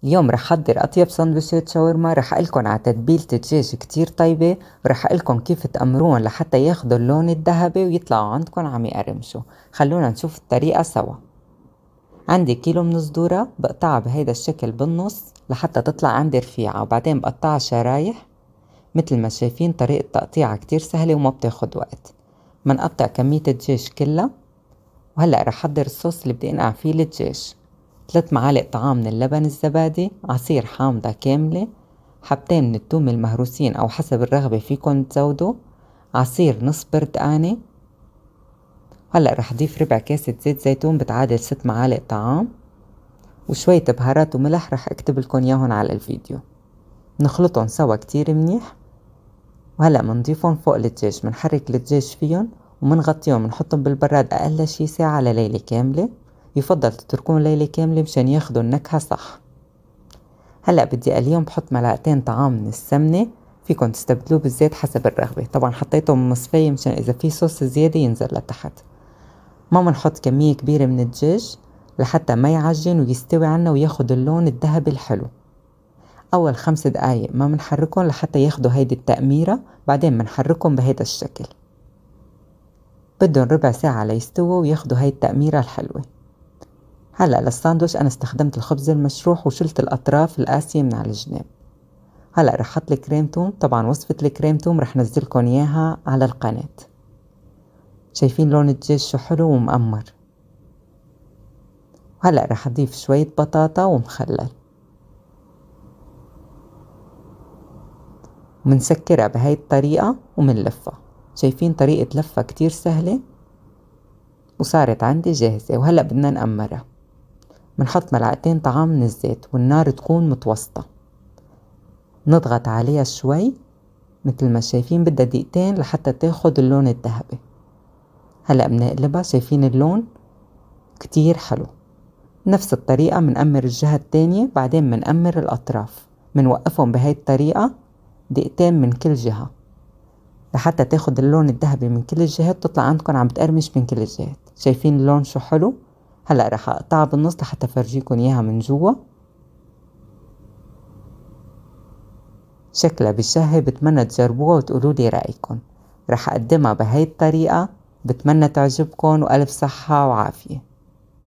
اليوم رح أحضر أطيب سندويشات شاورما. رح أقلكن على تتبيلة دجاج كتير طيبة، ورح أقلكن كيف تأمروهم لحتى ياخدوا اللون الذهبي ويطلعوا عندكن عم يقرمشوا. خلونا نشوف الطريقة سوا. عندي كيلو من الذرة بقطعها بهيدا الشكل بالنص لحتى تطلع عندي رفيعة، وبعدين بقطعها شرايح. مثل ما شايفين طريقة تقطيعها كتير سهلة وما بتاخد وقت. منقطع كمية الدجاج كلها. وهلأ رح أحضر الصوص اللي بدي أنقع فيه الدجاج. 3 معالق طعام من اللبن الزبادي، عصير حامضة كاملة، حبتين من الثوم المهروسين أو حسب الرغبة فيكن تزودوا، عصير نص بردقانة. هلأ رح أضيف ربع كاسة زيت زيتون بتعادل 6 معالق طعام، وشوية بهارات وملح رح أكتب لكم ياهن على الفيديو. نخلطهم سوا كتير منيح. وهلأ منضيفهم فوق الدجاج، منحرك الدجاج فيهم ومنغطيهم، منحطهم بالبراد أقل شي ساعة لليلة كاملة. يفضل تتركون ليلة كاملة مشان ياخدوا النكهة صح. هلأ بدي أقليهم. بحط معلقتين طعام من السمنة، فيكن تستبدلوه بالزيت حسب الرغبة. طبعا حطيتهم مصفية مشان إذا في صوص زيادة ينزل لتحت. ما منحط كمية كبيرة من الدجاج لحتى ما يعجن ويستوي عنا وياخد اللون الذهبي الحلو. أول 5 دقايق ما منحركهم لحتى ياخدوا هيدي التأميرة، بعدين منحركهم بهيدا الشكل. بدهم ربع ساعة ليستووا وياخدوا هاي التأميرة الحلوة. هلأ للساندويش أنا استخدمت الخبز المشروح وشلت الأطراف القاسية من على الجناب. هلأ رح أحط الكريم توم. طبعا وصفة الكريم توم رح نزلكن إياها على القناة. شايفين لون الدجاج شو حلو ومقمر. هلأ رح أضيف شوية بطاطا ومخلل، ومنسكرها بهاي الطريقة ومنلفها. شايفين طريقة لفة كتير سهلة وصارت عندي جاهزة. وهلأ بدنا نقمرها. منحط معلقتين طعام من الزيت والنار تكون متوسطة. نضغط عليها شوي مثل ما شايفين، بدها دقيقتين لحتى تاخد اللون الذهبي. هلأ بنقلبها. شايفين اللون كتير حلو. نفس الطريقة منقمر الجهة التانية، بعدين منقمر الأطراف. منوقفهم بهاي الطريقة دقيقتين من كل جهة لحتى تاخد اللون الذهبي من كل الجهات، تطلع عندكم عم بتقرمش من كل الجهات. شايفين اللون شو حلو. هلأ رح أقطعها بالنص لحتى فرجيكم إياها من جوا. شكلها بشهي. بتمنى تجربوها وتقولولي رأيكم. رح أقدمها بهاي الطريقة. بتمنى تعجبكم وألف صحة وعافية.